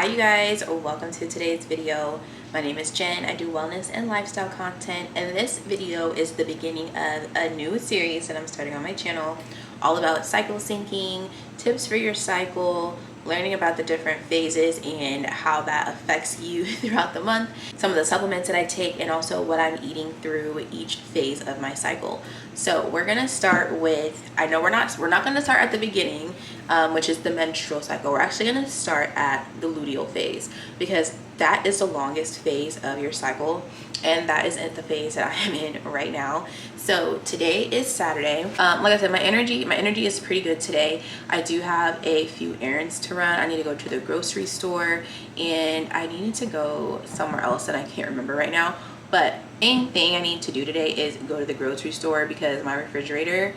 Hi you guys, welcome to today's video. My name is Jen. I do wellness and lifestyle content, and this video is the beginning of a new series that I'm starting on my channel all about cycle syncing, tips for your cycle, learning about the different phases and how that affects you throughout the month, some of the supplements that I take, and also what I'm eating through each phase of my cycle. So we're gonna start with, I know we're not gonna start at the beginning, which is the menstrual cycle. We're actually gonna start at the luteal phase because that is the longest phase of your cycle, and that is the phase that I am in right now. So today is Saturday. Like I said, my energy is pretty good today. I do have a few errands to run. I need to go to the grocery store, and I needed to go somewhere else that I can't remember right now. But main thing I need to do today is go to the grocery store because my refrigerator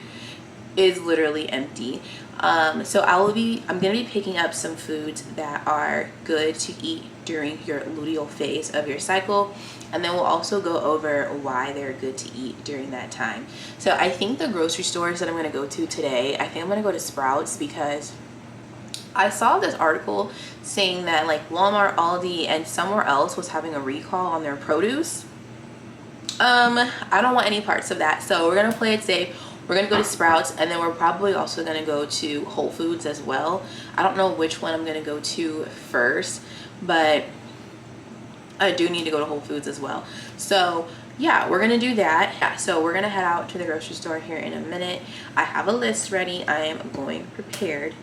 is literally empty. So I'm gonna be picking up some foods that are good to eat during your luteal phase of your cycle, and then we'll also go over why they're good to eat during that time. So I think the grocery stores that I'm gonna go to today, I think I'm gonna go to Sprouts because I saw this article saying that like Walmart, Aldi, and somewhere else was having a recall on their produce. I don't want any parts of that, so we're gonna play it safe. We're gonna go to Sprouts, and then we're probably also gonna go to Whole Foods as well. I don't know which one I'm gonna go to first, but I do need to go to Whole Foods as well. So yeah, we're gonna do that. Yeah, so we're gonna head out to the grocery store here in a minute. I have a list ready. I am going prepared.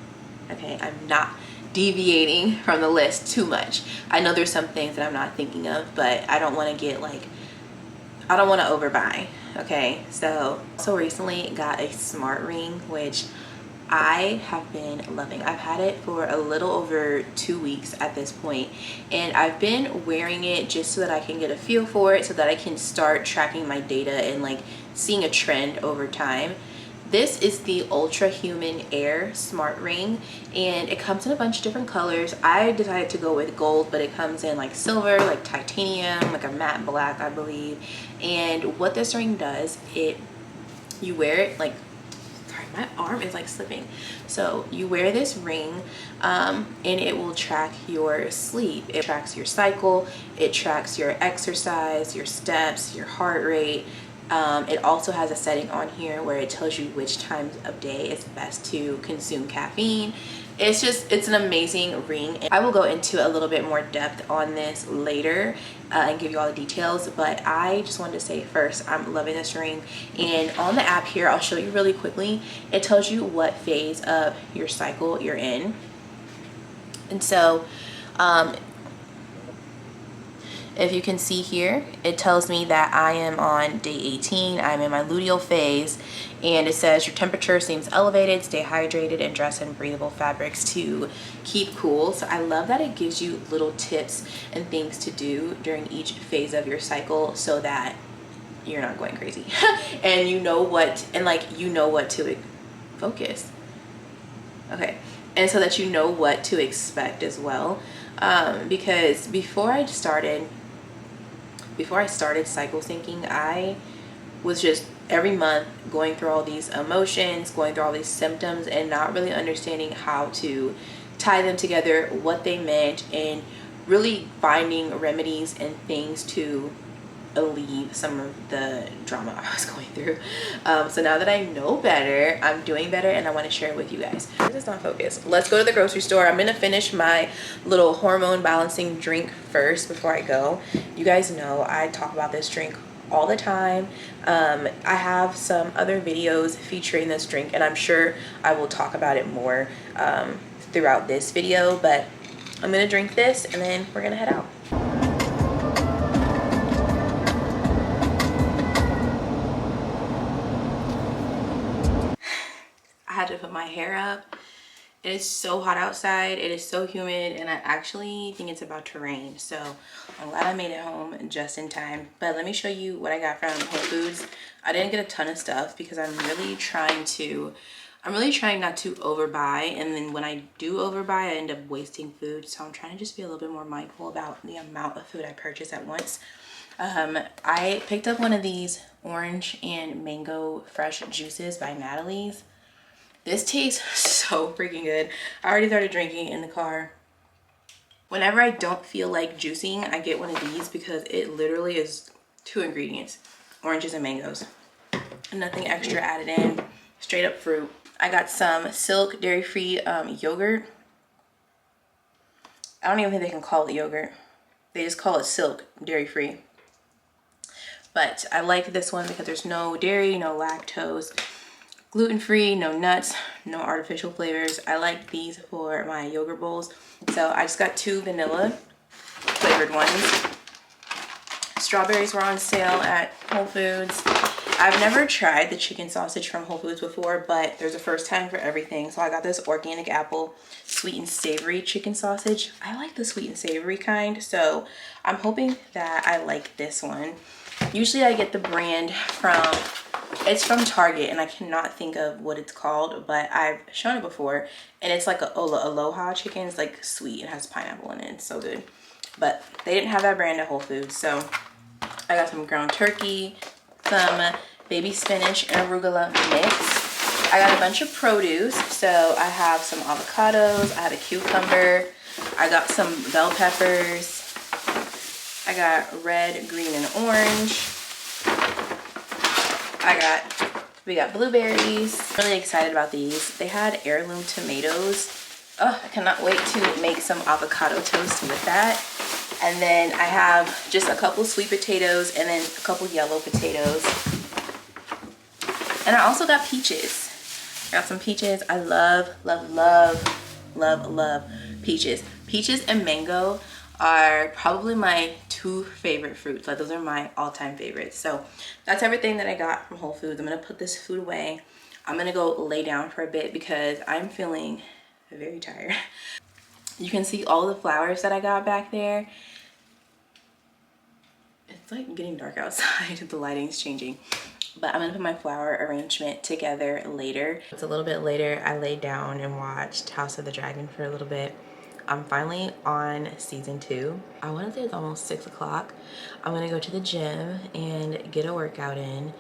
Okay, I'm not deviating from the list too much. I know there's some things that I'm not thinking of, but I don't want to get like, I don't want to overbuy. Okay, so recently got a smart ring, which I have been loving. I've had it for a little over 2 weeks at this point, and I've been wearing it just so that I can get a feel for it, so that I can start tracking my data and like seeing a trend over time. This is the Ultrahuman Air Smart Ring, and it comes in a bunch of different colors. I decided to go with gold, but it comes in like silver, like titanium, like a matte black, I believe. And what this ring does, you wear it like, sorry, my arm is like slipping. So you wear this ring, and it will track your sleep. It tracks your cycle, it tracks your exercise, your steps, your heart rate. It also has a setting on here where it tells you which times of day is best to consume caffeine. It's an amazing ring. I will go into a little bit more depth on this later and give you all the details, but I just wanted to say first, I'm loving this ring. And on the app here, I'll show you really quickly. It tells you what phase of your cycle you're in. And so, if you can see here, it tells me that I am on day 18. I'm in my luteal phase, and it says your temperature seems elevated, stay hydrated, and dress in breathable fabrics to keep cool. So I love that it gives you little tips and things to do during each phase of your cycle so that you're not going crazy. And you know what to focus. Okay. And so that you know what to expect as well. Because before I started cycle syncing, I was just every month going through all these emotions, going through all these symptoms, and not really understanding how to tie them together, what they meant, and really finding remedies and things to alleviate some of the drama I was going through. So now that I know better, I'm doing better, and I want to share it with you guys. This is not focused. Let's go to the grocery store. I'm gonna finish my little hormone balancing drink first before I go. You guys know I talk about this drink all the time. I have some other videos featuring this drink, and I'm sure I will talk about it more throughout this video, but I'm gonna drink this and then we're gonna head out. I had to put my hair up. It is so hot outside. It is so humid, and I actually think it's about to rain. So I'm glad I made it home just in time. But let me show you what I got from Whole Foods. I didn't get a ton of stuff because I'm really trying not to overbuy, and then when I do overbuy, I end up wasting food. So I'm trying to just be a little bit more mindful about the amount of food I purchase at once. I picked up one of these orange and mango fresh juices by Natalie's. This tastes so freaking good. I already started drinking in the car. Whenever I don't feel like juicing, I get one of these because it literally is 2 ingredients, oranges and mangoes. Nothing extra added in, straight up fruit. I got some Silk dairy-free yogurt. I don't even think they can call it yogurt. They just call it Silk dairy-free. But I like this one because there's no dairy, no lactose, gluten-free, no nuts, no artificial flavors. I like these for my yogurt bowls. So I just got 2 vanilla flavored ones. Strawberries were on sale at Whole Foods. I've never tried the chicken sausage from Whole Foods before, but there's a first time for everything. So I got this organic apple sweet and savory chicken sausage. I like the sweet and savory kind, so I'm hoping that I like this one. Usually I get the brand it's from Target, and I cannot think of what it's called, but I've shown it before, and it's like a Aloha chicken. It's like sweet. It has pineapple in it. It's so good. But they didn't have that brand at Whole Foods, so I got some ground turkey, some baby spinach and arugula mix. I got a bunch of produce, so I have some avocados, I have a cucumber, I got some bell peppers, I got red, green, and orange. We got blueberries. I'm really excited about these. They had heirloom tomatoes. Oh, I cannot wait to make some avocado toast with that. And then I have just a couple sweet potatoes and then a couple yellow potatoes. And I also got peaches. I got some peaches. I love, love, love, love, love peaches. Peaches and mango are probably my 2 favorite fruits. Like, those are my all-time favorites. So that's everything that I got from Whole Foods. I'm gonna put this food away. I'm gonna go lay down for a bit because I'm feeling very tired. You can see all the flowers that I got back there. It's like getting dark outside. The lighting's changing. But I'm gonna put my flower arrangement together later. It's a little bit later. I laid down and watched House of the Dragon for a little bit. I'm finally on season 2. I want to say it's almost 6 o'clock. I'm gonna go to the gym and get a workout in.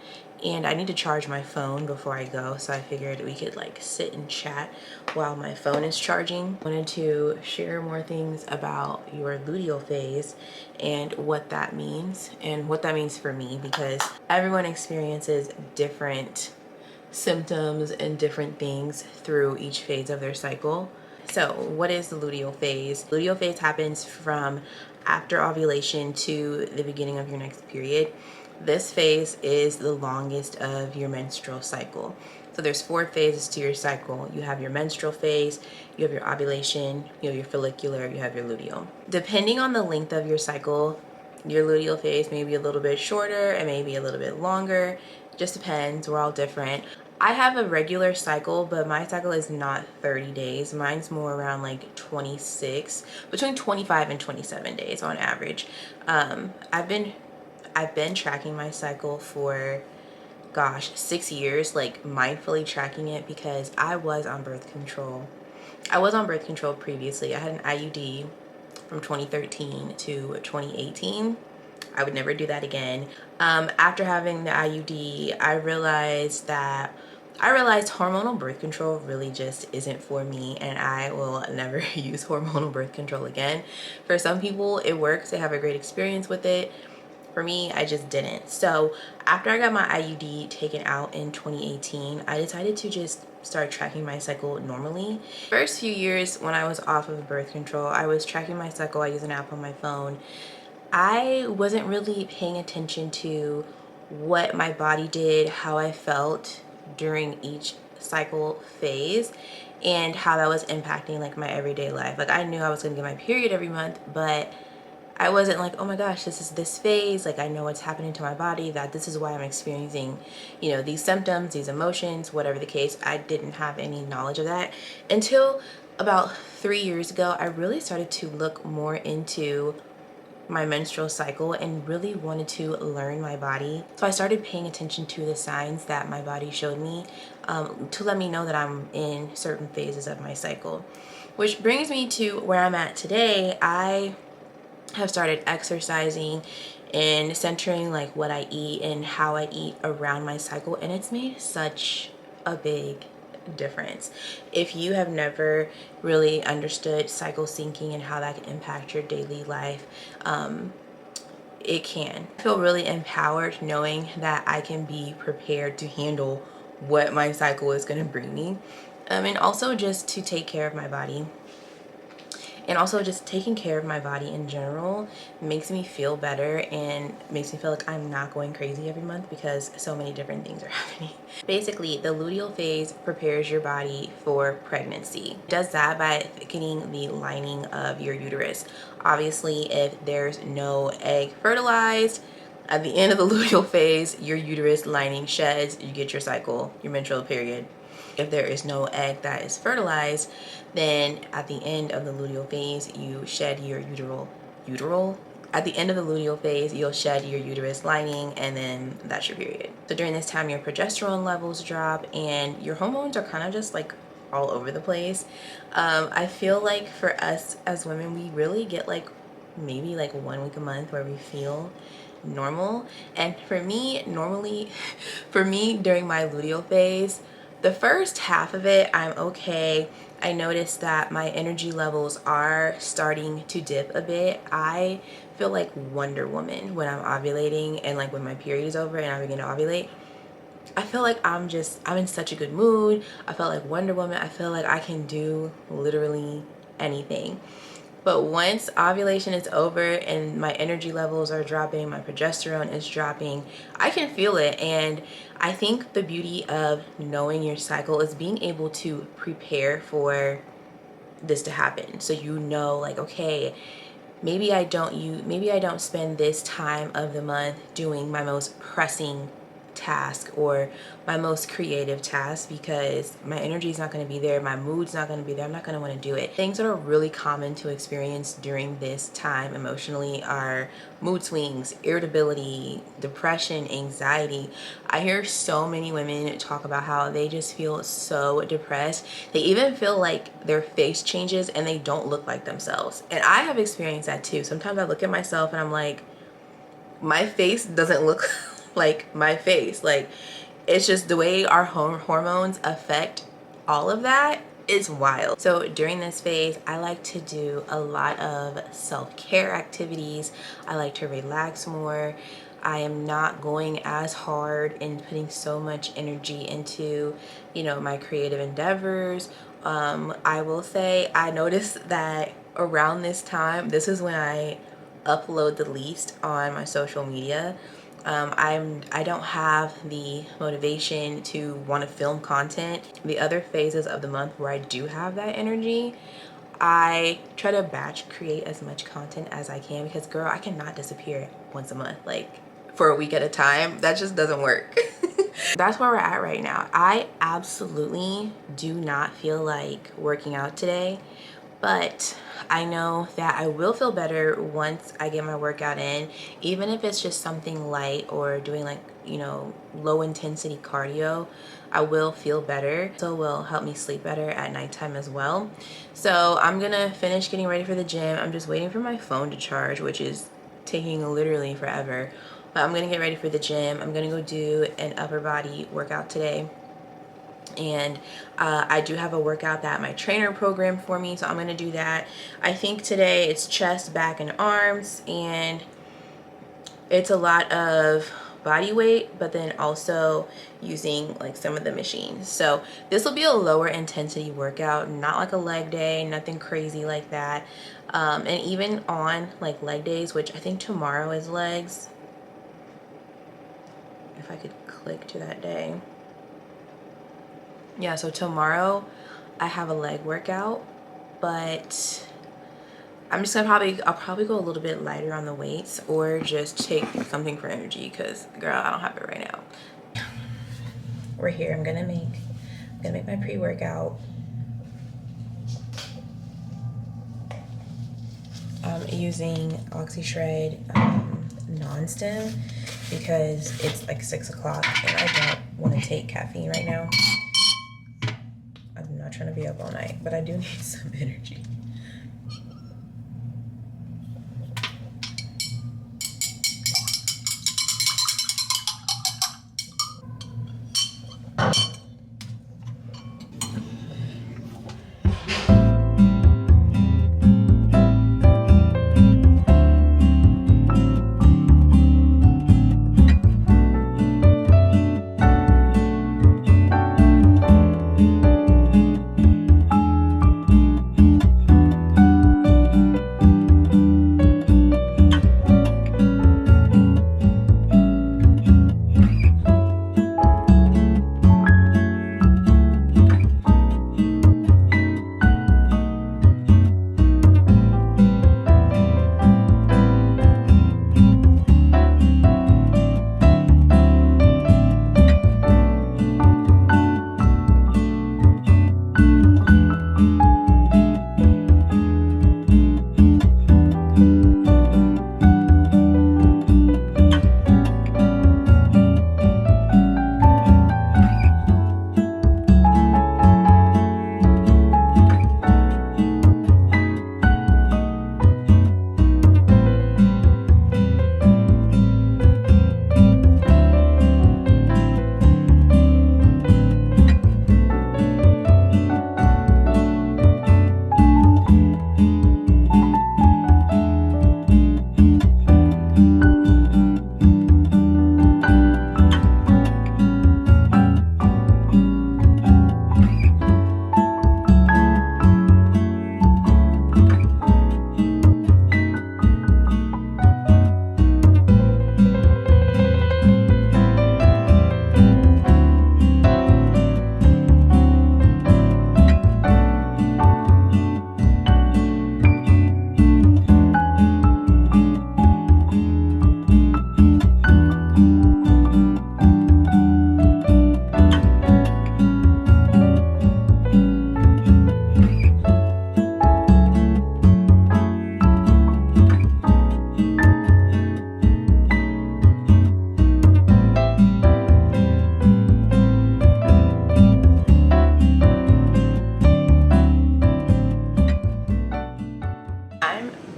And I need to charge my phone before I go, so I figured we could like sit and chat while my phone is charging. I wanted to share more things about your luteal phase and what that means for me, because everyone experiences different symptoms and different things through each phase of their cycle. So what is the luteal phase? Luteal phase happens from after ovulation to the beginning of your next period. This phase is the longest of your menstrual cycle. So there's 4 phases to your cycle. You have your menstrual phase, you have your ovulation, you have your follicular, you have your luteal. Depending on the length of your cycle, your luteal phase may be a little bit shorter and maybe a little bit longer. Just depends. We're all different. I have a regular cycle, but my cycle is not 30 days. Mine's more around like 26, between 25 and 27 days on average. I've been tracking my cycle for, gosh, 6 years, like mindfully tracking it, because I was on birth control. I was on birth control previously. I had an IUD from 2013 to 2018. I would never do that again. After having the IUD, I realized hormonal birth control really just isn't for me, and I will never use hormonal birth control again. For some people, it works. They have a great experience with it. For me, I just didn't. So after I got my IUD taken out in 2018, I decided to just start tracking my cycle normally. First few years when I was off of birth control, I was tracking my cycle. I use an app on my phone. I wasn't really paying attention to what my body did, how I felt during each cycle phase, and how that was impacting like my everyday life. Like, I knew I was gonna get my period every month, but I wasn't like, oh my gosh, this is this phase. Like, I know what's happening to my body, that this is why I'm experiencing, you know, these symptoms, these emotions, whatever the case. I didn't have any knowledge of that until about 3 years ago. I really started to look more into my menstrual cycle and really wanted to learn my body. So I started paying attention to the signs that my body showed me to let me know that I'm in certain phases of my cycle. Which brings me to where I'm at today. I have started exercising and centering like what I eat and how I eat around my cycle, and it's made such a big difference. If you have never really understood cycle syncing and how that can impact your daily life, it can. I feel really empowered knowing that I can be prepared to handle what my cycle is going to bring me, and also just to take care of my body. And also just taking care of my body in general makes me feel better and makes me feel like I'm not going crazy every month because so many different things are happening. Basically, the luteal phase prepares your body for pregnancy. It does that by thickening the lining of your uterus. Obviously, if there's no egg fertilized, at the end of the luteal phase, your uterus lining sheds, you get your cycle, your menstrual period. If there is no egg that is fertilized, then at the end of the luteal phase, you shed your uteral? At the end of the luteal phase, you'll shed your uterus lining, and then that's your period. So during this time, your progesterone levels drop and your hormones are kind of just like all over the place. I feel like for us as women, we really get like maybe like 1 week a month where we feel normal. And for me, during my luteal phase, the first half of it, I'm okay. I noticed that my energy levels are starting to dip a bit. I feel like Wonder Woman when I'm ovulating, and like when my period is over and I begin to ovulate. I feel like I'm in such a good mood. I felt like Wonder Woman. I feel like I can do literally anything. But once ovulation is over and my energy levels are dropping, my progesterone is dropping, I can feel it. And I think the beauty of knowing your cycle is being able to prepare for this to happen. So you know, like, okay, maybe I don't spend this time of the month doing my most pressing task or my most creative task because my energy is not going to be there, my mood's not going to be there, I'm not going to want to do it. Things that are really common to experience during this time emotionally are mood swings, irritability, depression, anxiety. I hear so many women talk about how they just feel so depressed. They even feel like their face changes and they don't look like themselves. And I have experienced that too. Sometimes I look at myself and I'm like, my face doesn't look like my face. Like, it's just the way our hormones affect all of that is wild. So during this phase, I like to do a lot of self-care activities. I like to relax more. I am not going as hard and putting so much energy into, my creative endeavors. I will say I noticed that around this time, this is when I upload the least on my social media. I don't have the motivation to want to film content. The other phases of the month where I do have that energy, I try to batch create as much content as I can because girl, I cannot disappear once a month, like for a week at a time. That just doesn't work. That's where we're at right now. I absolutely do not feel like working out today, but I know that I will feel better once I get my workout in, even if it's just something light or doing like, low intensity cardio. I will feel better. So it will help me sleep better at nighttime as well. So I'm gonna finish getting ready for the gym. I'm just waiting for my phone to charge, which is taking literally forever. But I'm gonna get ready for the gym. I'm gonna go do an upper body workout today. And I do have a workout that my trainer programmed for me, so I'm gonna do that. I think today it's chest, back, and arms, and it's a lot of body weight, but then also using like some of the machines. So this will be a lower intensity workout, not like a leg day, nothing crazy like that. And even on like leg days, which I think tomorrow is legs, if I could click to that day. Yeah, so tomorrow I have a leg workout, but I'm just gonna I'll probably go a little bit lighter on the weights or just take something for energy because girl, I don't have it right now. We're here. I'm gonna make my pre-workout. I'm using OxyShred non-stim because it's like 6 o'clock and I don't want to take caffeine right now. I'm not trying to be up all night, but I do need some energy.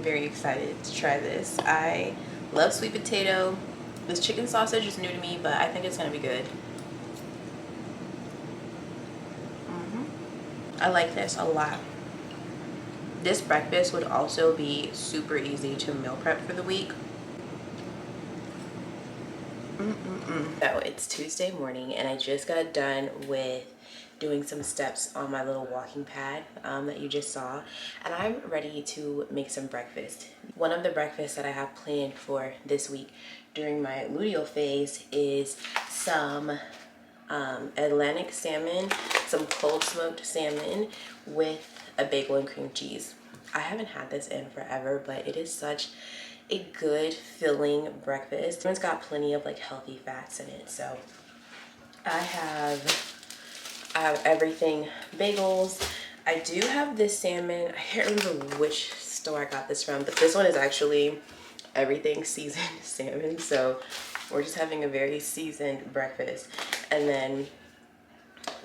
very excited to try this. I love sweet potato. This chicken sausage is new to me, but I think it's gonna be good. I like this a lot. This breakfast would also be super easy to meal prep for the week. So it's Tuesday morning and I just got done with doing some steps on my little walking pad that you just saw, and I'm ready to make some breakfast. One of the breakfasts that I have planned for this week during my luteal phase is some Atlantic salmon, some cold smoked salmon with a bagel and cream cheese. I haven't had this in forever, but it is such a good filling breakfast. It's got plenty of like healthy fats in it. So I have everything. Bagels. I do have this salmon. I can't remember which store I got this from, but this one is actually everything seasoned salmon. So we're just having a very seasoned breakfast. And then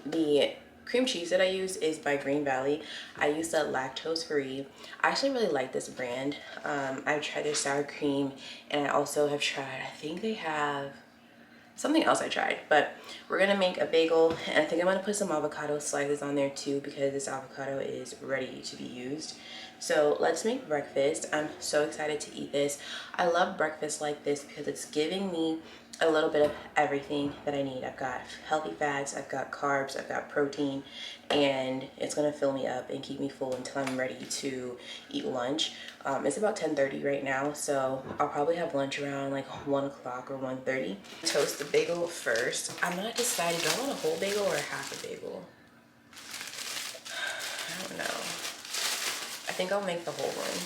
the cream cheese that I use is by Green Valley. I use the lactose free. I actually really like this brand. I've tried their sour cream, and I also have tried, I think they have something else I tried, but we're gonna make a bagel, and I think I'm gonna put some avocado slices on there too because this avocado is ready to be used. So let's make breakfast. I'm so excited to eat this. I love breakfast like this because it's giving me a little bit of everything that I need. I've got healthy fats, I've got carbs, I've got protein, and it's gonna fill me up and keep me full until I'm ready to eat lunch. It's about 10:30 right now, so I'll probably have lunch around like 1 o'clock or 1:30. Toast the bagel first. I'm not deciding, do I want a whole bagel or half a bagel? I don't know. I think I'll make the whole one.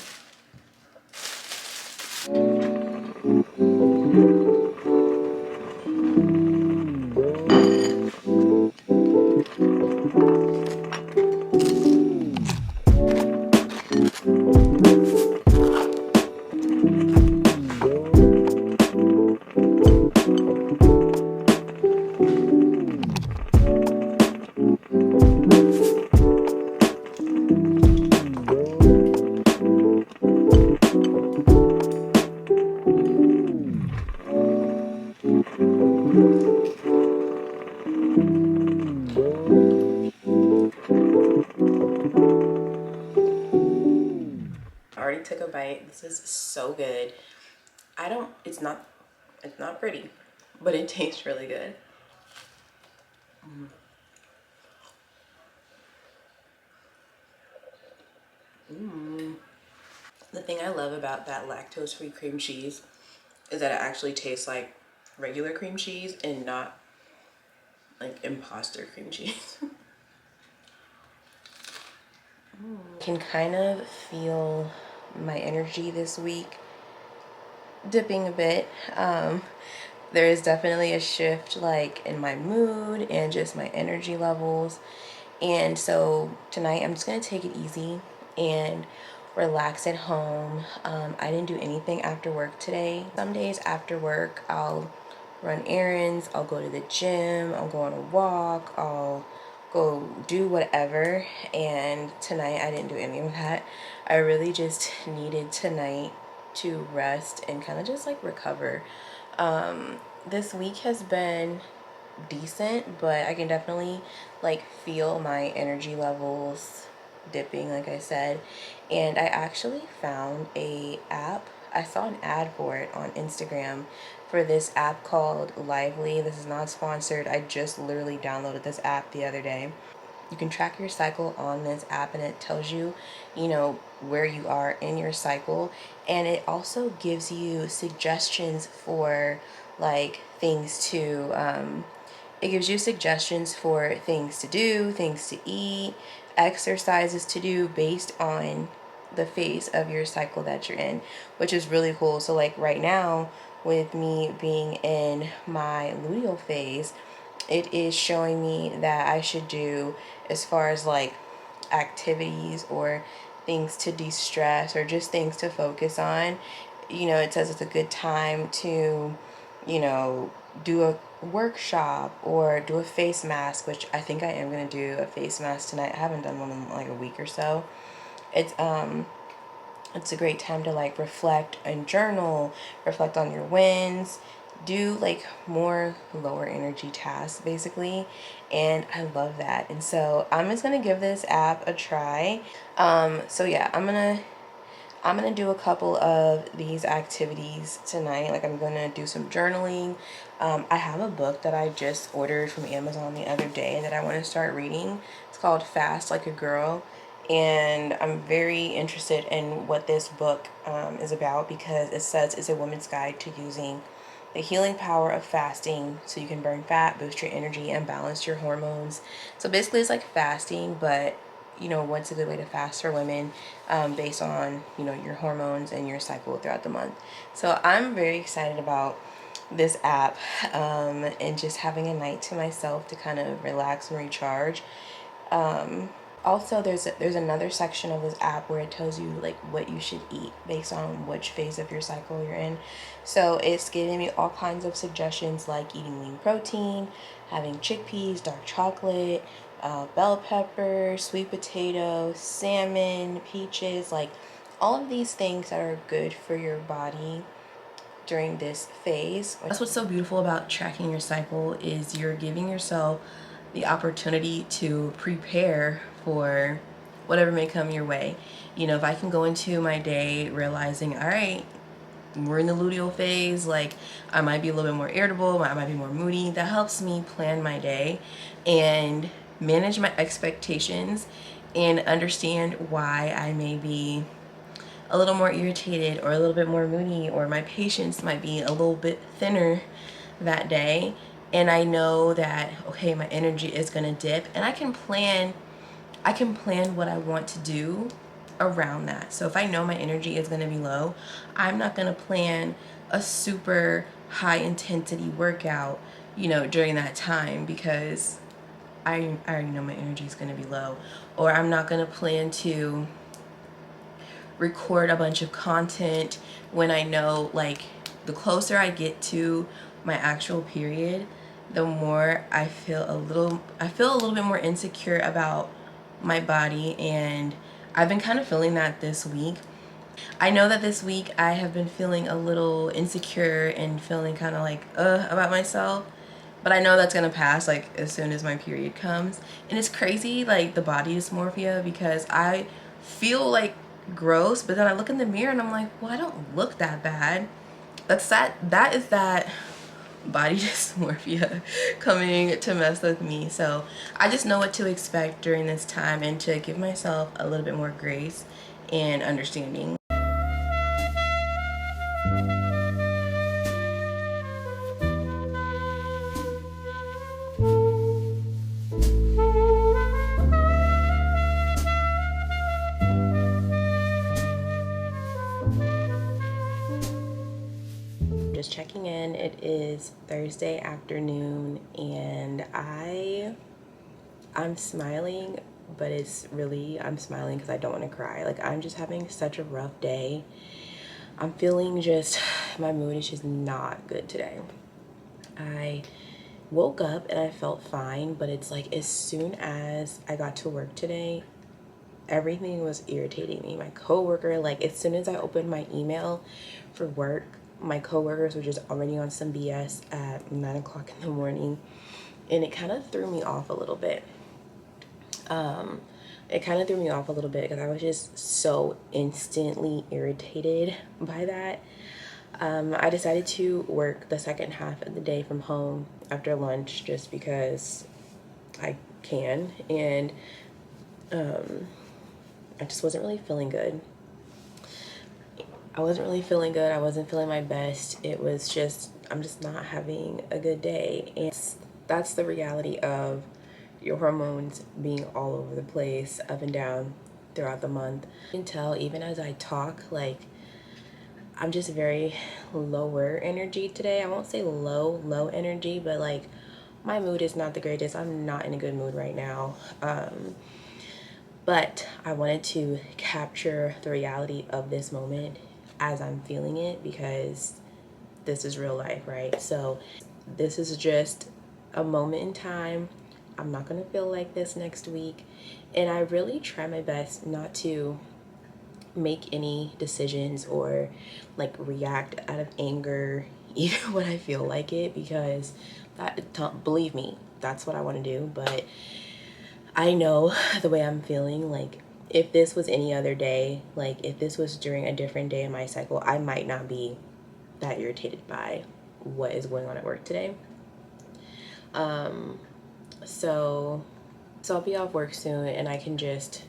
I already took a bite. This is so good. It's not pretty, but it tastes really good. The thing I love about that lactose-free cream cheese is that it actually tastes like regular cream cheese and not like imposter cream cheese. Can kind of feel my energy this week dipping a bit. There is definitely a shift like in my mood and just my energy levels. And so tonight I'm just gonna take it easy and relax at home. I didn't do anything after work today. Some days after work I'll run errands, I'll go to the gym, I'll go on a walk, I'll go do whatever, and tonight I didn't do any of that. I really just needed tonight to rest and kind of just like recover. This week has been decent, but I can definitely like feel my energy levels dipping, like I said. And I actually found a app. I saw an ad for it on Instagram for this app called Lively. This is not sponsored. I just literally downloaded this app the other day. You can track your cycle on this app, and it tells you, where you are in your cycle, and it also gives you suggestions for like things to it gives you suggestions for things to do, things to eat, exercises to do based on the phase of your cycle that you're in, which is really cool. So like right now, with me being in my luteal phase, it is showing me that I should do, as far as like activities or things to de-stress or just things to focus on. It says it's a good time to, do a workshop or do a face mask, which I think I am going to do a face mask tonight. I haven't done one in like a week or so. It's It's a great time to like reflect and journal, reflect on your wins, do like more lower energy tasks basically. And I love that. And so I'm just gonna give this app a try. So yeah, I'm gonna do a couple of these activities tonight. Like I'm gonna do some journaling. I have a book that I just ordered from Amazon the other day that I want to start reading. It's called Fast Like a Girl, and I'm very interested in what this book is about, because it says it's a woman's guide to using the healing power of fasting so you can burn fat, boost your energy, and balance your hormones. So basically, it's like fasting, but what's a good way to fast for women, based on your hormones and your cycle throughout the month. So I'm very excited about this app, and just having a night to myself to kind of relax and recharge. Also, there's another section of this app where it tells you like what you should eat based on which phase of your cycle you're in. So it's giving me all kinds of suggestions, like eating lean protein, having chickpeas, dark chocolate, bell pepper, sweet potato, salmon, peaches, like all of these things that are good for your body during this phase. That's what's so beautiful about tracking your cycle, is you're giving yourself the opportunity to prepare for whatever may come your way. If I can go into my day realizing, all right, we're in the luteal phase, like I might be a little bit more irritable, I might be more moody, that helps me plan my day and manage my expectations and understand why I may be a little more irritated or a little bit more moody, or my patience might be a little bit thinner that day. And I know that, okay, my energy is going to dip, and I can plan what I want to do around that. So if I know my energy is going to be low, I'm not going to plan a super high intensity workout, during that time, because I already know my energy is going to be low. Or I'm not going to plan to record a bunch of content when I know, like, the closer I get to my actual period, the more I feel a little bit more insecure about my body. And I've been kind of feeling that this week. I know that this week I have been feeling a little insecure and feeling kind of like about myself, but I know that's gonna pass like as soon as my period comes. And it's crazy, like the body dysmorphia, because I feel like gross, but then I look in the mirror and I'm like, well, I don't look that bad. That is that body dysmorphia coming to mess with me. So I just know what to expect during this time, and to give myself a little bit more grace and understanding. Just checking in. It is Thursday afternoon, and I'm smiling, but I'm smiling because I don't want to cry. Like, I'm just having such a rough day. I'm feeling my mood is just not good today. I woke up and I felt fine, but it's like as soon as I got to work today, everything was irritating me. My coworker, like as soon as I opened my email for work, my coworkers were just already on some BS at 9 o'clock in the morning, and it kind of threw me off a little bit. Because I was just so instantly irritated by that. I decided to work the second half of the day from home after lunch just because I can, and I just wasn't really feeling good. I wasn't feeling my best. I'm just not having a good day. And that's the reality of your hormones being all over the place, up and down throughout the month. You can tell even as I talk, like, I'm just very lower energy today. I won't say low energy, but like my mood is not the greatest. I'm not in a good mood right now. But I wanted to capture the reality of this moment as I'm feeling it, because this is real life, right? So this is just a moment in time. I'm not gonna feel like this next week. And I really try my best not to make any decisions or like react out of anger even when I feel like it, because believe me, that's what I want to do. But I know the way I'm feeling, like if this was any other day, like if this was during a different day in my cycle, I might not be that irritated by what is going on at work today. So I'll be off work soon and I can just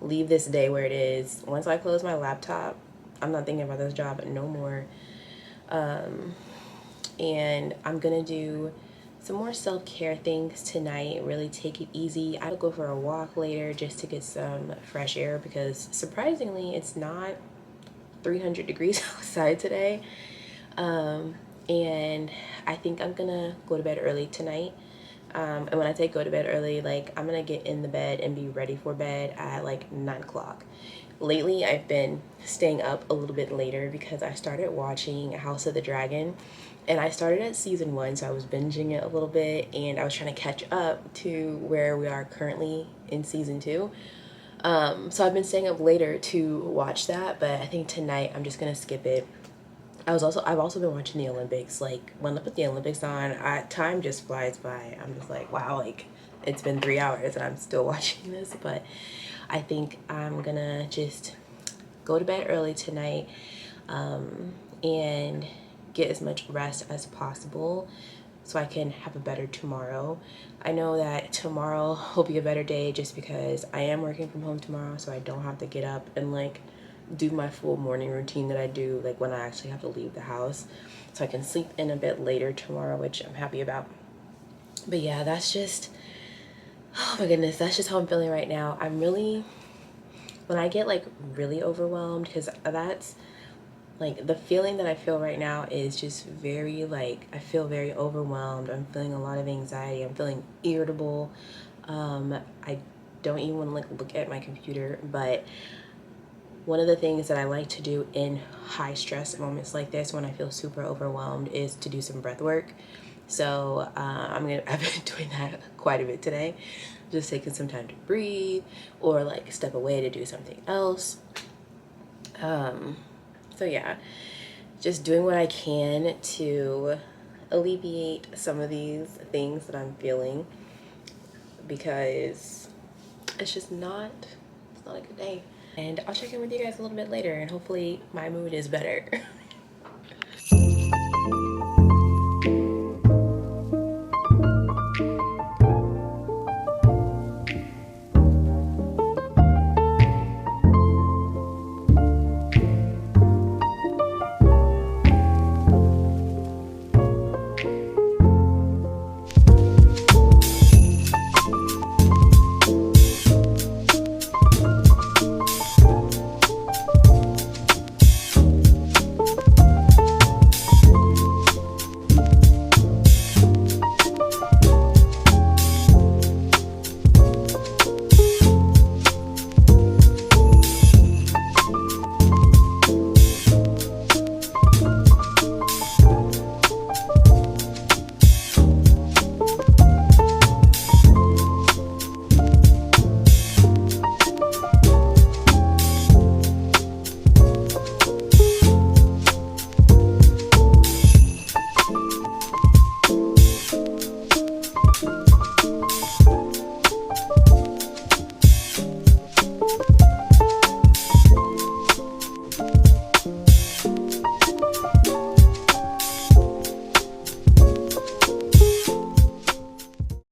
leave this day where it is. Once I close my laptop, I'm not thinking about this job no more. And I'm gonna do some more self-care things tonight, really take it easy. I'll go for a walk later just to get some fresh air, because surprisingly it's not 300 degrees outside today. And I think I'm gonna go to bed early tonight. And when I say go to bed early, like I'm gonna get in the bed and be ready for bed at like 9 o'clock. Lately, I've been staying up a little bit later because I started watching House of the Dragon, and I started at season 1, so I was binging it a little bit, and I was trying to catch up to where we are currently in season 2. So I've been staying up later to watch that, but I think tonight I'm just gonna skip it. I've also been watching the Olympics. Like when I put the Olympics on, time just flies by. I'm just like, wow, like it's been 3 hours and I'm still watching this. But I think I'm gonna just go to bed early tonight, and get as much rest as possible so I can have a better tomorrow. I know that tomorrow will be a better day just because I am working from home tomorrow, so I don't have to get up and like do my full morning routine that I do like when I actually have to leave the house. So I can sleep in a bit later tomorrow, which I'm happy about. But yeah, that's just, oh my goodness, that's just how I'm feeling right now. I'm really, when I get like really overwhelmed, because that's like the feeling that I feel right now is just very like, I feel very overwhelmed. I'm feeling a lot of anxiety. I'm feeling irritable. I don't even want to like look at my computer. But one of the things that I like to do in high stress moments like this, when I feel super overwhelmed, is to do some breath work. So I've been doing that quite a bit today. Just taking some time to breathe or like step away to do something else. So yeah, just doing what I can to alleviate some of these things that I'm feeling, because it's not a good day. And I'll check in with you guys a little bit later, and hopefully my mood is better.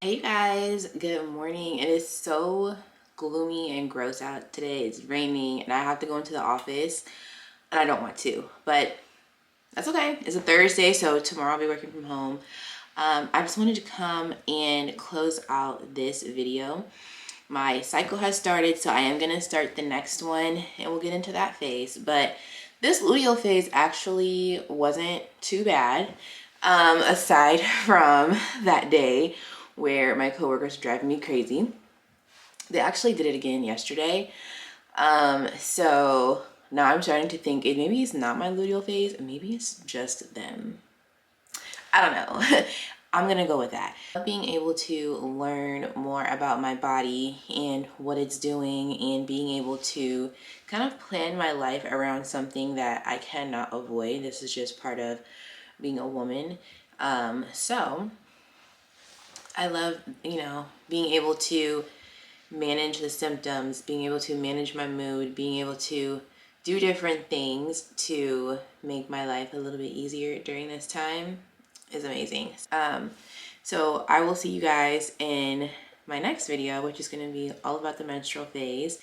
Hey guys, good morning. It is so gloomy and gross out today. It's raining and I have to go into the office, and I don't want to, but that's okay. It's a Thursday, so tomorrow I'll be working from home. I just wanted to come and close out this video. My cycle has started, so I am gonna start the next one and we'll get into that phase. But this luteal phase actually wasn't too bad, aside from that day where my coworkers were driving me crazy. They actually did it again yesterday. So now I'm starting to think maybe it's not my luteal phase, maybe it's just them. I don't know. I'm gonna go with that. Being able to learn more about my body and what it's doing, and being able to kind of plan my life around something that I cannot avoid. This is just part of being a woman. So I love, you know, being able to manage the symptoms, being able to manage my mood, being able to do different things to make my life a little bit easier during this time is amazing. So I will see you guys in my next video, which is going to be all about the menstrual phase.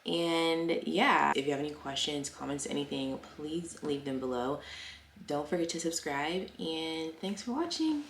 And yeah, if you have any questions, comments, anything, please leave them below. Don't forget to subscribe, and thanks for watching.